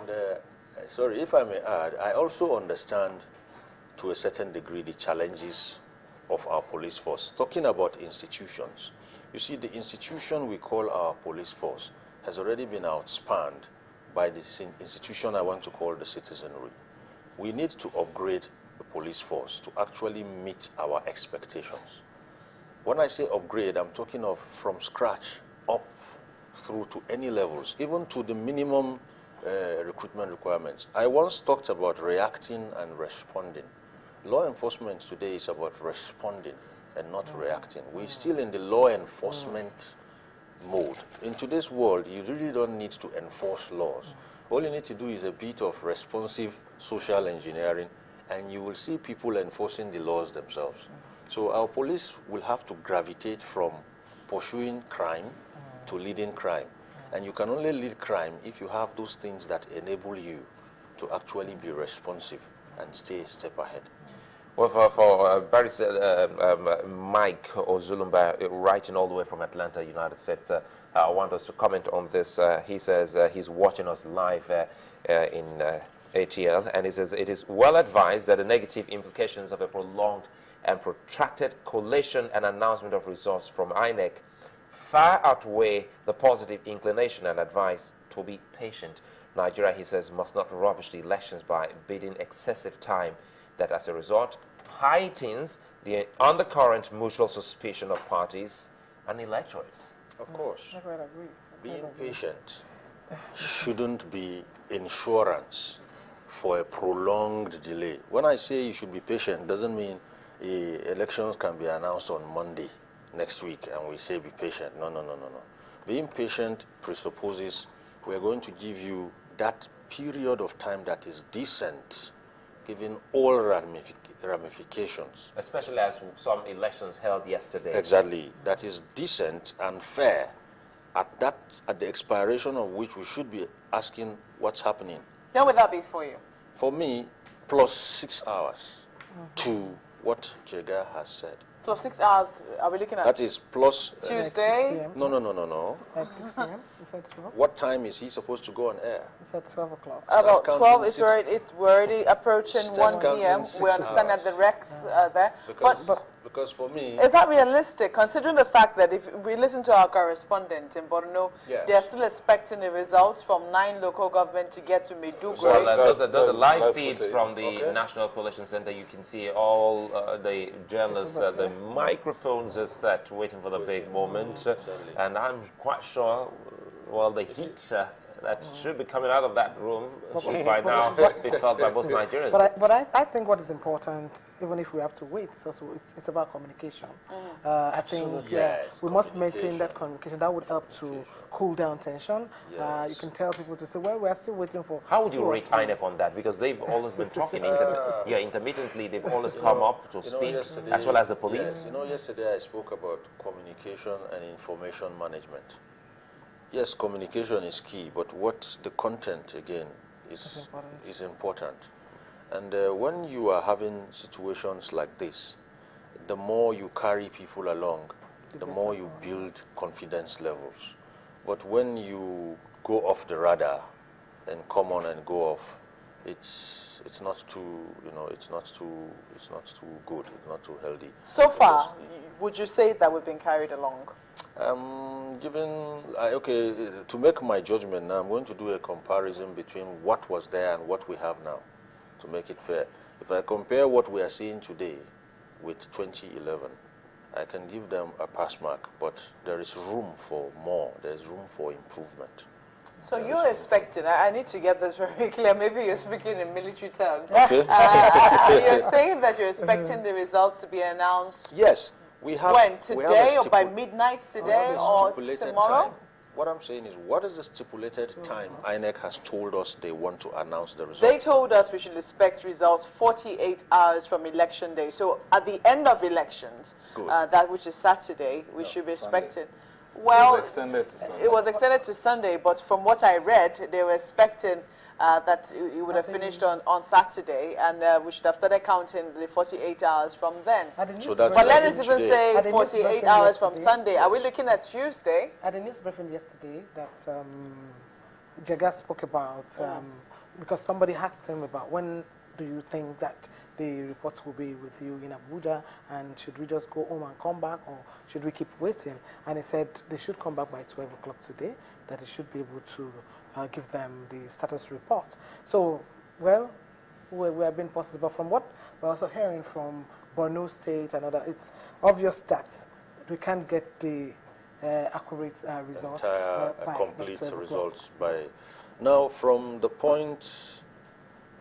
And sorry, if I may add, I also understand to a certain degree the challenges of our police force. Talking about institutions, you see, the institution we call our police force has already been outspanned by the institution I want to call the citizenry. We need to upgrade the police force to actually meet our expectations. When I say upgrade, I'm talking of from scratch up through to any levels, even to the minimum recruitment requirements. I once talked about reacting and responding. Law enforcement today is about responding and not reacting. We're still in the law enforcement mode. In today's world, you really don't need to enforce laws. All you need to do is a bit of responsive social engineering, and you will see people enforcing the laws themselves. So our police will have to gravitate from pursuing crime to leading crime. And you can only lead crime if you have those things that enable you to actually be responsive and stay a step ahead. Well, for Barrister Mike Ozulumba, writing all the way from Atlanta, United States, I want us to comment on this. He says he's watching us live in ATL, and he says it is well advised that the negative implications of a prolonged and protracted collation and announcement of results from INEC far outweigh the positive inclination and advice to be patient. Nigeria, he says, must not rubbish the elections by bidding excessive time that as a result heightens the undercurrent mutual suspicion of parties and electorates. Of course. I quite agree. Being patient shouldn't be insurance for a prolonged delay. When I say you should be patient, doesn't mean elections can be announced on Monday next week and we say be patient. No, no, no, no, no. Being patient presupposes we're going to give you that period of time that is decent, given all ramifications. Especially as some elections held yesterday. Exactly. That is decent and fair. At the expiration of which we should be asking what's happening. When would that be for you? For me, plus 6 hours to what Jega has said. Plus 6 hours, are we looking at? That is plus... Tuesday? No, no, no, no, no. Like 6 p.m. You said 12? What time is he supposed to go on air? You said 12 o'clock. About Start 12, counting we're already approaching Start 1 p.m. counting 6 We understand that the Rex are there. Because for me... Is that realistic, considering the fact that if we listen to our correspondent in Borno, Yes. they're still expecting the results from 9 local governments to get to Maiduguri? Well, those are that's live live feeds footage. from the Okay. National Collation Center. You can see all the journalists, the microphones are set, waiting for the big moment. And I'm quite sure, well, the heat that should be coming out of that room should by now be felt by most Nigerians. But I think what is important, even if we have to wait, it's about communication. I think Yes, we must maintain that communication. communication. That would help to cool down tension. Yes. You can tell people to say, well, we are still waiting for... How would you 2 or rate 3. INEC on that? Because they've always been talking intermittently. They've always come up to speak, yesterday- as well as the police. Yes, yesterday I spoke about communication and information management. Yes, communication is key, but what the content, again, is important. And when you are having situations like this, the more you carry people along, the more you build confidence levels. But when you go off the radar and come on and go off, it's not too, it's not too good, it's not too healthy. So far, would you say that we've been carried along? To make my judgment now, I'm going to do a comparison between what was there and what we have now, to make it fair. If I compare what we are seeing today with 2011, I can give them a pass mark, but there is room for more. There's room for improvement. So you're expecting, I need to get this very clear, maybe you're speaking in military terms. Okay. You're saying that you're expecting the results to be announced Yes, we have. when? we have a Today or by midnight today or stipulated tomorrow? time. What I'm saying is, what is the stipulated time INEC has told us they want to announce the results? They told us we should expect results 48 hours from election day. So at the end of elections, that which is Saturday, we should be expecting. Well, It was extended to Sunday. It was extended to Sunday, but from what I read, they were expecting that it would have finished on Saturday, and we should have started counting the 48 hours from then. So that's But let like us even today. say At the news 48 briefing hours from yesterday. Sunday. Are we looking at Tuesday? At the news briefing yesterday that Jega spoke about because somebody asked him about when do you think that the reports will be with you in Abuja, and should we just go home and come back, or should we keep waiting? And he said they should come back by 12 o'clock today, that he should be able to give them the status report. So, well, we have been positive, but from what we're also hearing from Borno State and other, it's obvious that we can't get the accurate results. Complete results by now. From the point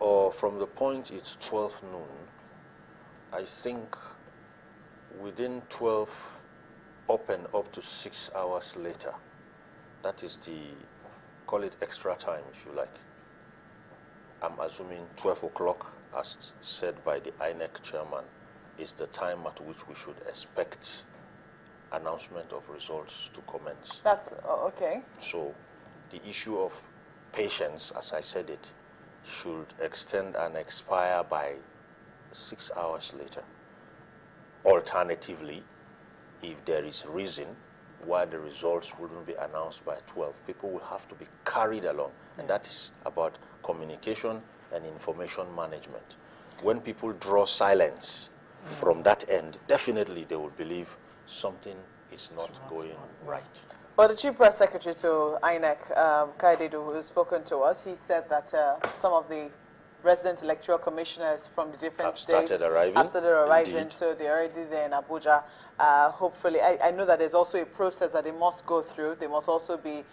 it's 12 noon, I think within 12 up to 6 hours later, that is the, call it extra time if you like. I'm assuming 12 o'clock, as said by the INEC chairman, is the time at which we should expect announcement of results to commence. That's okay. So the issue of patience, as I said it, should extend and expire by 6 hours later. Alternatively, if there is reason why the results wouldn't be announced by 12, people will have to be carried along, and that is about communication and information management. When people draw silence from that end, definitely they will believe something is not going right. Well, the Chief Press Secretary to INEC, Kaidedu, who has spoken to us, he said that some of the resident electoral commissioners from the different have states started arriving. Indeed. So they're already there in Abuja. Hopefully, I know that there's also a process that they must go through. They must also be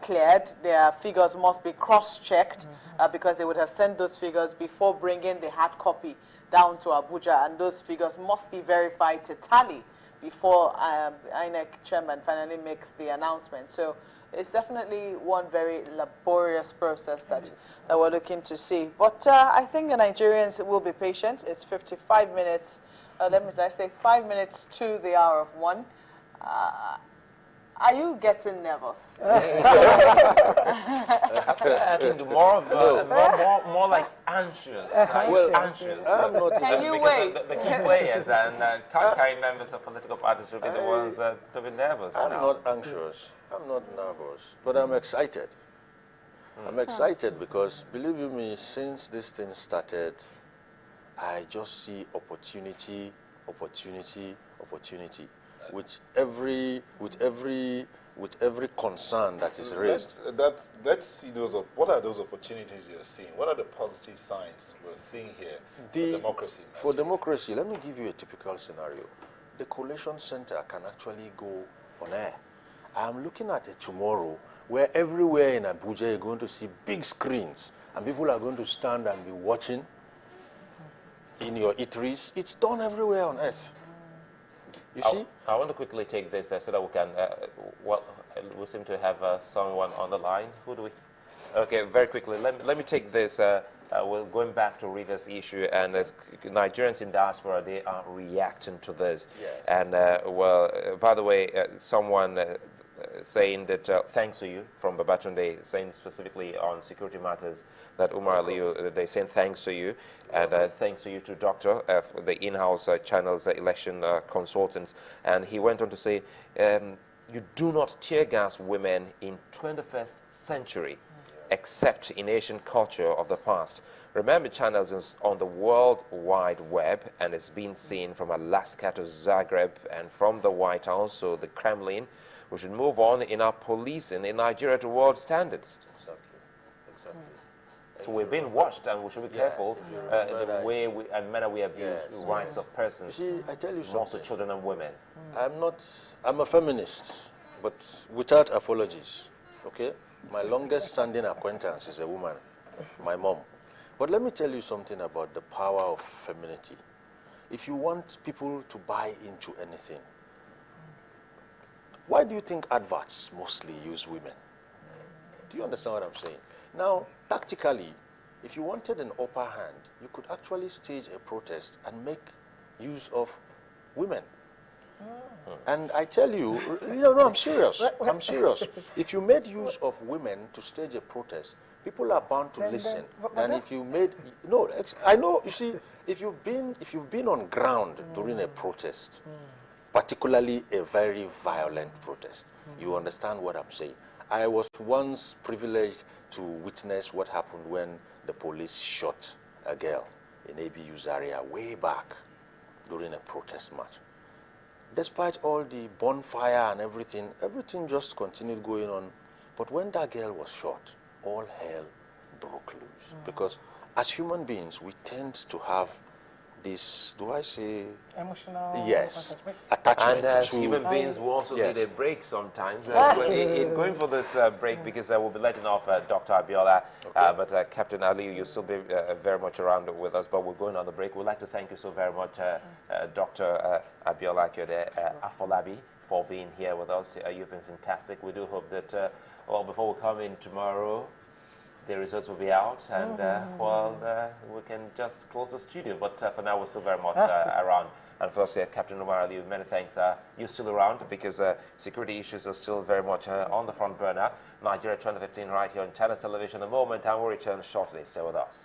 cleared. Their figures must be cross-checked because they would have sent those figures before bringing the hard copy down to Abuja, and those figures must be verified to tally before the INEC chairman finally makes the announcement. So it's definitely one very laborious process that we're looking to see. But I think the Nigerians will be patient. It's 55 minutes, did I say 5 minutes to the hour of 1. Are you getting nervous? I think more like anxious. Anxious. I'm not. Can you because wait? The key players and Kai members of political parties should be the ones to be nervous. I'm not anxious. I'm not nervous, but I'm excited. I'm excited because, believe you me, since this thing started, I just see opportunity. With every concern that is raised. Let's see what are those opportunities you're seeing? What are the positive signs we're seeing here for democracy? For democracy, let me give you a typical scenario. The Collation Center can actually go on air. I'm looking at it tomorrow where everywhere in Abuja you're going to see big screens and people are going to stand and be watching in your eateries. It's done everywhere on earth. You see? I want to quickly take this so that we can, we seem to have someone on the line. Who do we? Okay, very quickly. Let me take this. We're going back to Rivers issue, and Nigerians in diaspora, they are reacting to this. Yes. And, by the way, someone saying that thanks to you from Babatunde, saying specifically on security matters, that Umar Aliyu, they're saying thanks to you, and thanks to you to Doctor, the in-house channel's election consultants. And he went on to say, you do not tear gas women in 21st century, except in Asian culture of the past. Remember, channels is on the World Wide Web, and it's been seen from Alaska to Zagreb, and from the White House to the Kremlin. We should move on in our policing in Nigeria to world standards. Exactly. So we're being watched, and we should be careful the way and manner we abuse rights of persons. You see, I tell you something. Also children and women. I'm a feminist, but without apologies, okay? My longest standing acquaintance is a woman, my mom. But let me tell you something about the power of femininity. If you want people to buy into anything, why do you think adverts mostly use women? Do you understand what I'm saying? Now, tactically, if you wanted an upper hand, you could actually stage a protest and make use of women. And I tell you, no, I'm serious. I'm serious. If you made use of women to stage a protest, people are bound to listen. And if you made, no, I know, you see, if you've been on ground during a protest, particularly a very violent protest, you understand what I'm saying. I was once privileged to witness what happened when the police shot a girl in ABU Zaria way back during a protest march. Despite all the bonfire and everything, everything just continued going on. But when that girl was shot, all hell broke loose. Because as human beings, we tend to have this, do I say? Emotional Yes, attachment. attachment And as to... human beings, we also Yes. need a break sometimes. In going for this break, because we'll be letting off Dr. Abiola, but Captain Ali, you'll still be very much around with us, but we're going on the break. We'd like to thank you so very much, Dr. Abiola Akyode Afolabi, for being here with us. You've been fantastic. We do hope that, well, before we come in tomorrow, the results will be out, and we can just close the studio. But for now, we're still very much around. And of course, Captain Umar Ali, many thanks. You're still around because security issues are still very much on the front burner. Nigeria 2015 right here on Channels Television. A moment, and we'll return shortly. Stay with us.